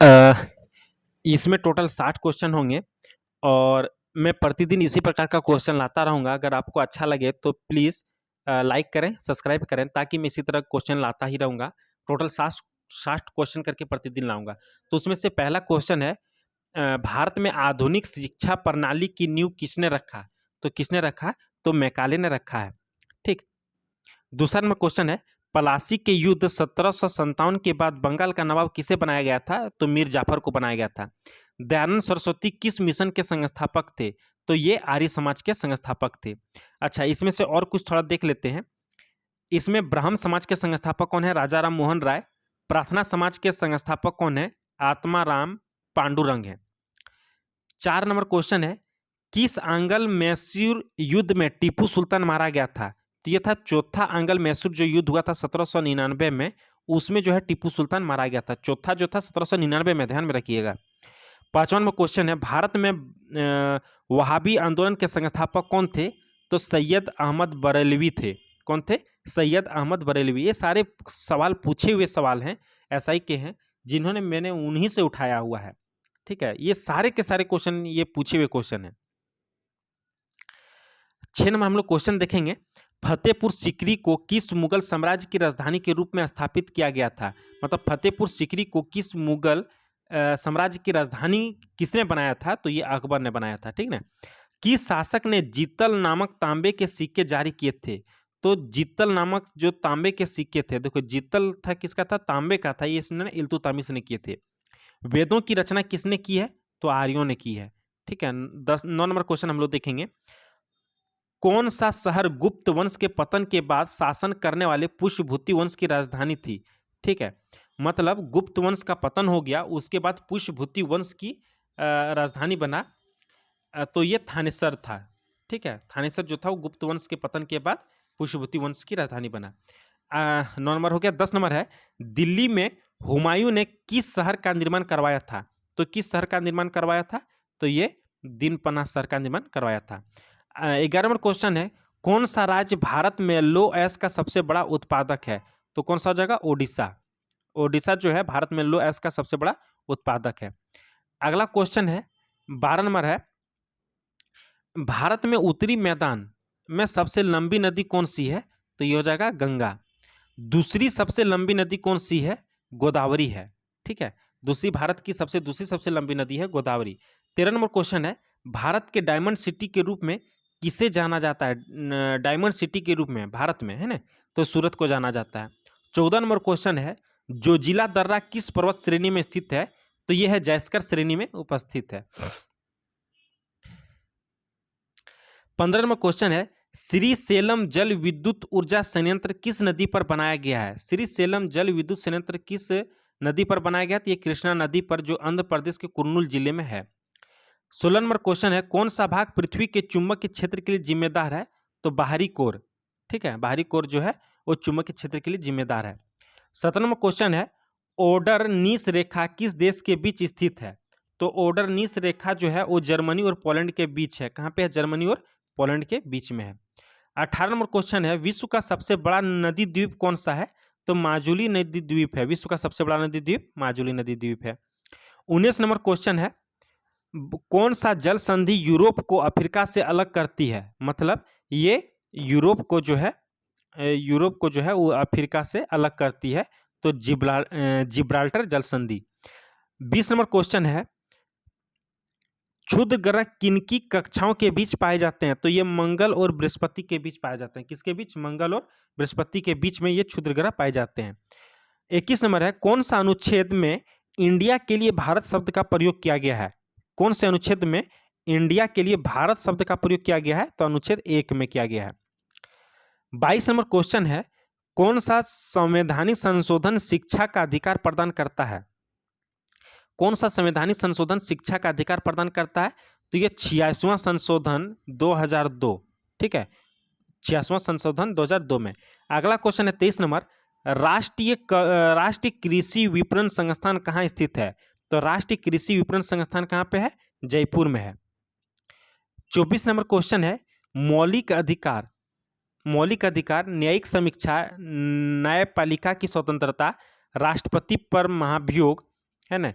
अ, इसमें total 60 question होंगे और मैं प्रतिदिन इसी प्रकार का क्वेश्चन लाता रहूँगा। अगर आपको अच्छा लगे तो प्लीज़ लाइक करें, सब्सक्राइब करें ताकि मैं इसी तरह क्वेश्चन लाता ही रहूँगा। टोटल 60 क्वेश्चन करके प्रतिदिन लाऊँगा। तो उसमें से पहला क्वेश्चन है, भारत में आधुनिक शिक्षा प्रणाली की नींव किसने रखा? तो किसने रखा? तो मैकाले ने रखा है। ठीक। दूसरा नंबर क्वेश्चन है, पलासी के युद्ध 1757 के बाद बंगाल का नवाब किसे बनाया गया था? तो मीर जाफर को बनाया गया था। दयानंद सरस्वती किस मिशन के संस्थापक थे? तो ये आर्य समाज के संस्थापक थे। अच्छा, इसमें से और कुछ थोड़ा देख लेते हैं। इसमें ब्राह्म समाज के संस्थापक कौन है? राजा राम मोहन राय। प्रार्थना समाज के संस्थापक कौन है? आत्मा राम पांडुरंग है। 4 नंबर क्वेश्चन है, किस आंग्ल मैसूर युद्ध में टीपू सुल्तान मारा गया था? तो ये था चौथा आंग्ल मैसूर जो युद्ध हुआ था 1799 में, उसमें जो है टीपू सुल्तान मारा गया था। चौथा जो था 1799 में, ध्यान में रखिएगा। 5वां नंबर क्वेश्चन है, भारत में वहाबी आंदोलन के संस्थापक कौन थे? तो सैयद अहमद बरेलवी थे। कौन थे? सैयद अहमद बरेलवी। ये सारे सवाल पूछे हुए सवाल हैं, एसआई के हैं, जिन्होंने मैंने उन्हीं से उठाया हुआ है। ठीक है, ये सारे के सारे क्वेश्चन ये पूछे हुए क्वेश्चन हैं। 6 नंबर हम लोग क्वेश्चन देखेंगे, फतेहपुर सीकरी को किस मुगल साम्राज्य की राजधानी के रूप में स्थापित किया गया था? मतलब फतेहपुर सीकरी को किस मुगल साम्राज्य की राजधानी किसने बनाया था? तो ये अकबर ने बनाया था। ठीक ना। किस शासक ने जीतल नामक तांबे के सिक्के जारी किए थे? तो जीतल नामक जो तांबे के सिक्के थे, देखो जीतल था किसका था? तांबे का था। ये इसने इल्तुतमिश ने किए थे। वेदों की रचना किसने की है? तो आर्यों ने की है। ठीक है। 9 नंबर क्वेश्चन हम लोग देखेंगे, कौन सा शहर गुप्त वंश के पतन के बाद शासन करने वाले पुष्यभूति वंश की राजधानी थी? ठीक है, मतलब गुप्त वंश का पतन हो गया, उसके बाद पुष्यभूति वंश की राजधानी बना, तो ये थानेसर था। ठीक है, थानेसर जो था वो गुप्त वंश के पतन के बाद पुष्यभूति वंश की राजधानी बना। 9 नंबर हो गया। 10 नंबर है, दिल्ली में हुमायूं ने किस शहर का निर्माण करवाया था? तो किस शहर का निर्माण करवाया था? तो ये दीनपना शहर का निर्माण करवाया था। 11 नंबर क्वेश्चन है, कौन सा राज्य भारत में लो एस का सबसे बड़ा उत्पादक है? तो कौन सा जगह? ओडिशा। ओडिशा जो है भारत में लो एस का सबसे बड़ा उत्पादक है। अगला क्वेश्चन है, 12 नंबर है, भारत में उत्तरी मैदान में सबसे लंबी नदी कौन सी है? तो ये हो जाएगा गंगा। दूसरी सबसे लंबी नदी कौन सी है? गोदावरी है। ठीक है, दूसरी सबसे लंबी नदी है गोदावरी। 13 नंबर क्वेश्चन है, भारत के डायमंड सिटी के रूप में किसे जाना जाता है? डायमंड सिटी के रूप में भारत में, है ना, तो सूरत को जाना जाता है। 14 नंबर क्वेश्चन है, जोजिला दर्रा किस पर्वत श्रेणी में स्थित है? तो यह है जैस्कर श्रेणी में उपस्थित है। 15 नंबर क्वेश्चन है, श्री सेलम जल विद्युत ऊर्जा संयंत्र किस नदी पर बनाया गया है? श्री सेलम जल विद्युत संयंत्र किस नदी पर बनाया गया? तो ये कृष्णा नदी पर, जो आंध्र प्रदेश के कुर्नूल जिले में है। 16 नंबर क्वेश्चन है, कौन सा भाग पृथ्वी के चुंबकीय क्षेत्र के लिए जिम्मेदार है? तो बाहरी कोर। ठीक है, बाहरी कोर जो है वो चुंबकीय क्षेत्र के लिए जिम्मेदार है। 17 नंबर क्वेश्चन है, ओडर नीस रेखा किस देश के बीच स्थित है? तो ओडर नीस रेखा जो है वो जर्मनी और पोलैंड के बीच है। कहाँ पे है? जर्मनी और पोलैंड के बीच में है। 18 नंबर क्वेश्चन है, विश्व का सबसे बड़ा नदी द्वीप कौन सा है? तो माजुली नदी द्वीप है। विश्व का सबसे बड़ा नदी द्वीप माजुली नदी द्वीप है। 19 नंबर क्वेश्चन है, कौन सा जल संधि यूरोप को अफ्रीका से अलग करती है? मतलब ये यूरोप को जो है वो अफ्रीका से अलग करती है। तो जिब्राल्टर जल संधि। 20 नंबर क्वेश्चन है, क्षुद्र ग्रह किनकी कक्षाओं के बीच पाए जाते हैं? तो ये मंगल और बृहस्पति के बीच पाए जाते हैं। किसके बीच? मंगल और बृहस्पति के बीच में ये क्षुद्र ग्रह पाए जाते हैं। 21 नंबर है, कौन सा अनुच्छेद में इंडिया के लिए भारत शब्द का प्रयोग किया गया है? कौन से अनुच्छेद में इंडिया के लिए भारत शब्द का प्रयोग किया गया है? तो अनुच्छेद 1 में किया गया है। 22 नंबर क्वेश्चन है, कौन सा संवैधानिक संशोधन शिक्षा का अधिकार प्रदान करता है? कौन सा संवैधानिक संशोधन शिक्षा का अधिकार प्रदान करता है? तो ये 86वां संशोधन 2002। ठीक है, 86वां संशोधन 2002 में। अगला क्वेश्चन है 23 नंबर, राष्ट्रीय कृषि विपणन संस्थान कहाँ स्थित है? तो राष्ट्रीय कृषि विपणन संस्थान कहाँ पे है? जयपुर में है। 24 नंबर क्वेश्चन है, मौलिक अधिकार, न्यायिक समीक्षा, न्यायपालिका की स्वतंत्रता, राष्ट्रपति पर महाभियोग, है ना,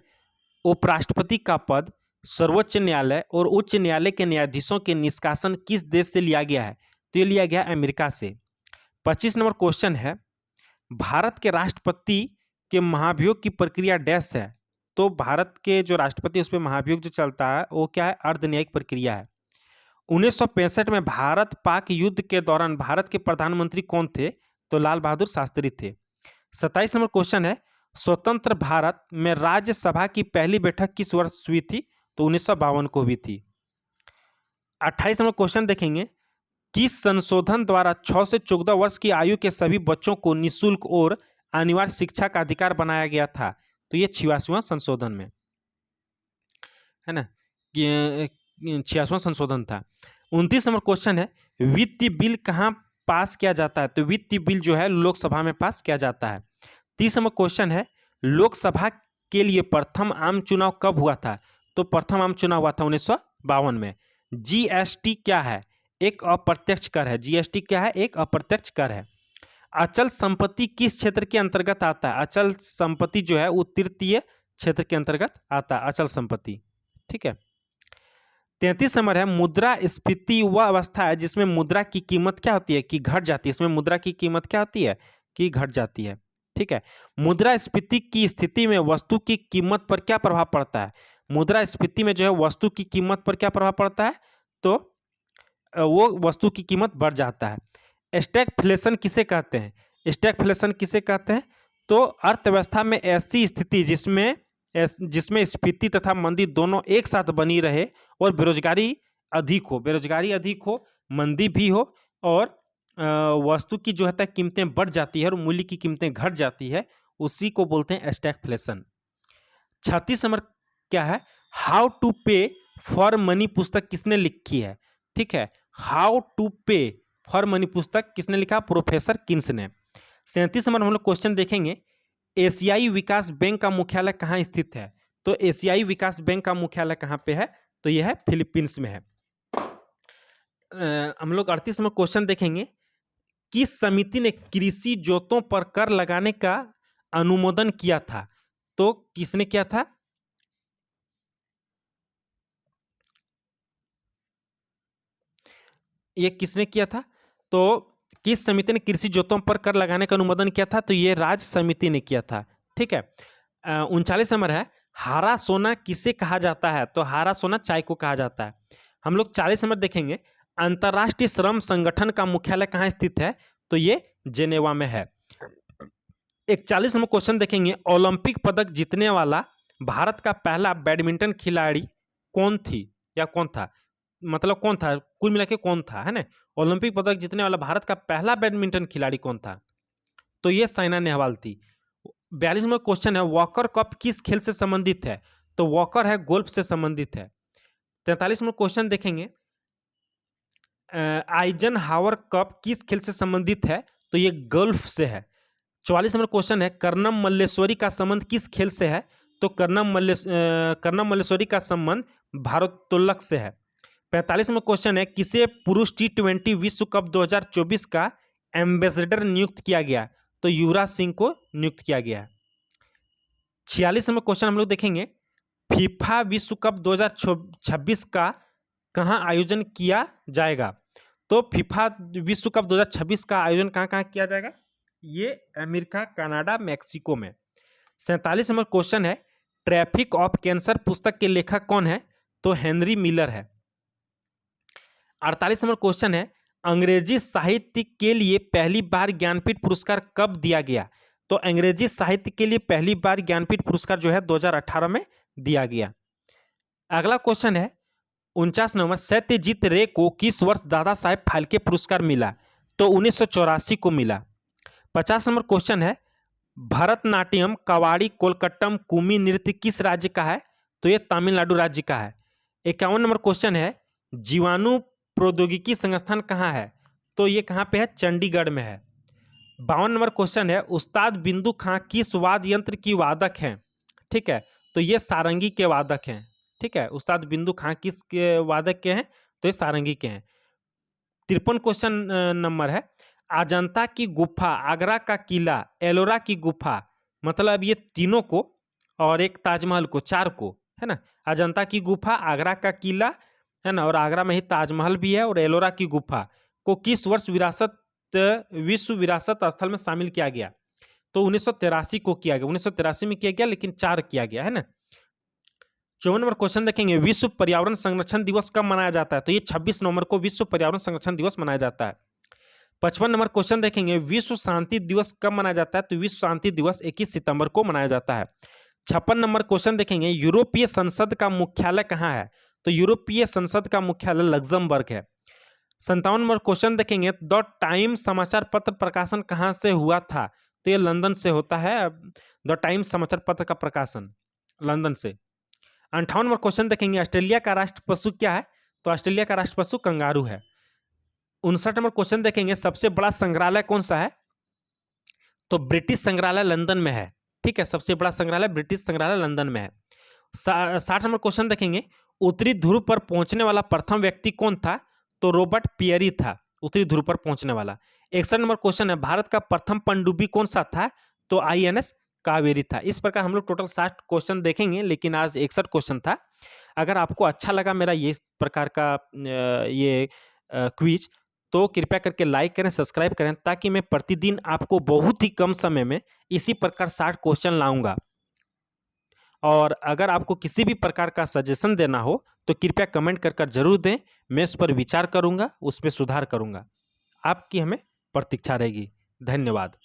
उपराष्ट्रपति का पद सर्वोच्च न्यायालय और उच्च न्यायालय के न्यायाधीशों के निष्कासन किस देश से लिया गया है? तो ये लिया गया अमेरिका से। 25 नंबर क्वेश्चन है, भारत के राष्ट्रपति के महाभियोग की प्रक्रिया डैश है? तो भारत के जो राष्ट्रपति उस पर महाभियोग जो चलता है वो क्या है? अर्धन्यायिक प्रक्रिया है। 1965 में भारत पाक युद्ध के दौरान भारत के प्रधानमंत्री कौन थे? तो लाल बहादुर शास्त्री थे। 27 नंबर क्वेश्चन है, स्वतंत्र भारत में राज्यसभा की पहली बैठक किस वर्ष हुई थी? तो 1952 को हुई थी। 28 नंबर क्वेश्चन देखेंगे, किस संशोधन द्वारा 6 से 14 वर्ष की आयु के सभी बच्चों को निःशुल्क और अनिवार्य शिक्षा का अधिकार बनाया गया था? तो ये 86वां संशोधन में है ना, 86वां संशोधन था। 29 नंबर क्वेश्चन है, वित्तीय बिल कहाँ पास किया जाता है? तो वित्तीय बिल जो है लोकसभा में पास किया जाता है। 30 नंबर क्वेश्चन है, लोकसभा के लिए प्रथम आम चुनाव कब हुआ था? तो प्रथम आम चुनाव हुआ था 1952 में। जीएसटी क्या है? एक अप्रत्यक्ष कर है। जीएसटी क्या है? एक अप्रत्यक्ष कर है। अचल संपत्ति किस क्षेत्र के अंतर्गत आता है? अचल संपत्ति जो है वो तृतीय क्षेत्र के अंतर्गत आता है, अचल संपत्ति। ठीक है। 33 नंबर है, मुद्रास्फीति वह अवस्था है जिसमें मुद्रा की कीमत क्या होती है? कि घट जाती है। इसमें मुद्रा की कीमत क्या होती है? कि घट जाती है। ठीक है। मुद्रास्फीति की स्थिति में वस्तु की कीमत पर क्या प्रभाव पड़ता है? मुद्रास्फीति में जो है वस्तु की कीमत पर क्या प्रभाव पड़ता है? तो वो वस्तु की कीमत बढ़ जाता है। स्टैगफ्लेशन किसे कहते हैं? स्टैगफ्लेशन किसे कहते हैं? तो अर्थव्यवस्था में ऐसी स्थिति जिसमें स्फीति तथा मंदी दोनों एक साथ बनी रहे और बेरोजगारी अधिक हो, मंदी भी हो और वस्तु की जो है कीमतें बढ़ जाती है और मूल्य की कीमतें घट जाती है, उसी को बोलते हैं स्टैगफ्लेशन। 36 नंबर क्या है, हाउ टू पे फॉर मनी पुस्तक किसने लिखी है? ठीक है, हाउ टू पे फॉर मनी पुस्तक किसने लिखा? प्रोफेसर किन्स ने। 37 नंबर हम लोग क्वेश्चन देखेंगे, एशियाई विकास बैंक का मुख्यालय कहाँ स्थित है? तो एशियाई विकास बैंक का मुख्यालय कहाँ पे है? तो यह है फिलीपींस में है। हम लोग 38 नंबर क्वेश्चन देखेंगे, किस समिति ने कृषि जोतों पर कर लगाने का अनुमोदन किया था? तो किसने किया था? ये किसने किया था? तो किस समिति ने कृषि जोतों पर कर लगाने का अनुमोदन किया था? तो ये राज्य समिति ने किया था। ठीक है। 39 नंबर है, हारा सोना किसे कहा जाता है? तो हारा सोना चाय को कहा जाता है। हम लोग 40 नंबर देखेंगे, अंतर्राष्ट्रीय श्रम संगठन का मुख्यालय कहाँ स्थित है? तो ये जेनेवा में है। 41 नंबर क्वेश्चन देखेंगे, ओलंपिक पदक जीतने वाला भारत का पहला बैडमिंटन खिलाड़ी कौन थी या कौन था? मतलब कौन था, कुल मिला के कौन था, है ना? ओलंपिक पदक जीतने वाला भारत का पहला बैडमिंटन खिलाड़ी कौन था? तो ये साइना नेहवाल थी। 42 नंबर क्वेश्चन है, वॉकर कप किस खेल से संबंधित है? तो वॉकर है गोल्फ से संबंधित है। 43 नंबर क्वेश्चन देखेंगे, आइजन हावर कप किस खेल से संबंधित है? तो ये गोल्फ से है। 44 नंबर क्वेश्चन है, कर्णम मल्लेश्वरी का संबंध किस खेल से है? तो कर्णम मल्लेश्वरी का संबंध भारोत्तोलक से है। 45 में क्वेश्चन है, किसे पुरुष T20 विश्व कप 2024 का एम्बेसडर नियुक्त किया गया? तो युवराज सिंह को नियुक्त किया गया। 46 में क्वेश्चन हम लोग देखेंगे, फीफा विश्व कप 2026 का कहाँ आयोजन किया जाएगा? तो फीफा विश्व कप 2026 का आयोजन कहाँ कहाँ किया जाएगा? ये अमेरिका, कनाडा, मैक्सिको में। 47 नंबर क्वेश्चन है, ट्रैफिक ऑफ कैंसर पुस्तक के लेखक कौन है? तो हेनरी मिलर है। 48 नंबर क्वेश्चन है, अंग्रेजी साहित्य के लिए पहली बार ज्ञानपीठ पुरस्कार कब दिया गया? तो अंग्रेजी साहित्य के लिए पहली बार ज्ञानपीठ पुरस्कार जो है 2018 में दिया गया। अगला क्वेश्चन है 49 नंबर, सत्यजीत रे को किस वर्ष दादा साहेब फाल्के पुरस्कार मिला? तो 1984 को मिला। 50 नंबर क्वेश्चन है, भरतनाट्यम, कवाड़ी, कोलकट्टम, कुमी नृत्य किस राज्य का है? तो ये तमिलनाडु राज्य का है। 51 नंबर क्वेश्चन है, जीवाणु प्रौद्योगिकी संस्थान कहाँ है? तो ये कहाँ पे है? चंडीगढ़ में है। 52 नंबर क्वेश्चन है, उस्ताद बिंदु खां किस वाद्य यंत्र की वादक हैं? ठीक है, तो ये सारंगी के वादक हैं। ठीक है, उस्ताद बिंदु खां किस के वादक के हैं? तो ये सारंगी के हैं। 53 क्वेश्चन नंबर है, अजंता की गुफा, आगरा का किला, एलोरा की गुफा, मतलब ये तीनों को और एक ताजमहल को, 4 को, है ना। अजंता की गुफा, आगरा का किला, है ना, और आगरा में ही ताजमहल भी है, और एलोरा की गुफा को किस वर्ष विश्व विरासत स्थल में शामिल किया गया? तो 1983 को किया गया, 1983 में किया गया, लेकिन 4 किया गया, है ना। 54 नंबर क्वेश्चन देखेंगे, विश्व पर्यावरण संरक्षण दिवस कब मनाया जाता है? तो ये 26 नवंबर को विश्व पर्यावरण संरक्षण दिवस मनाया जाता है। 55 नंबर क्वेश्चन देखेंगे, विश्व शांति दिवस कब मनाया जाता है? तो विश्व शांति दिवस 21 सितंबर को मनाया जाता है। 56 नंबर क्वेश्चन देखेंगे, यूरोपीय संसद का मुख्यालय कहाँ है? तो यूरोपीय संसद का मुख्यालय लग्जमबर्ग है। 57 नंबर क्वेश्चन देखेंगे, द टाइम समाचार पत्र प्रकाशन कहाँ से हुआ था? तो ये लंदन से होता है। द टाइम समाचार पत्र का प्रकाशन लंदन से। 58 नंबर क्वेश्चन देखेंगे, ऑस्ट्रेलिया का राष्ट्र पशु क्या है? तो ऑस्ट्रेलिया का राष्ट्र पशु कंगारू है। 59 नंबर क्वेश्चन देखेंगे, सबसे बड़ा संग्रहालय कौन सा है? तो ब्रिटिश संग्रहालय लंदन में है। ठीक है, सबसे बड़ा संग्रहालय ब्रिटिश संग्रहालय लंदन में है। 60 नंबर क्वेश्चन देखेंगे, उत्तरी ध्रुव पर पहुंचने वाला प्रथम व्यक्ति कौन था? तो रॉबर्ट पियरी था उत्तरी ध्रुव पर पहुंचने वाला। 61 नंबर क्वेश्चन है, भारत का प्रथम पनडुब्बी कौन सा था? तो INS कावेरी था। इस प्रकार हम लोग टोटल 60 क्वेश्चन देखेंगे, लेकिन आज 61 क्वेश्चन था। अगर आपको अच्छा लगा मेरा ये इस प्रकार का ये क्विज, तो कृपया करके लाइक करें, सब्सक्राइब करें, ताकि मैं प्रतिदिन आपको बहुत ही कम समय में इसी प्रकार 60 क्वेश्चन लाऊंगा। और अगर आपको किसी भी प्रकार का सजेशन देना हो तो कृपया कमेंट कर जरूर दें। मैं उस पर विचार करूंगा, उस पर सुधार करूंगा। आपकी हमें प्रतीक्षा रहेगी। धन्यवाद।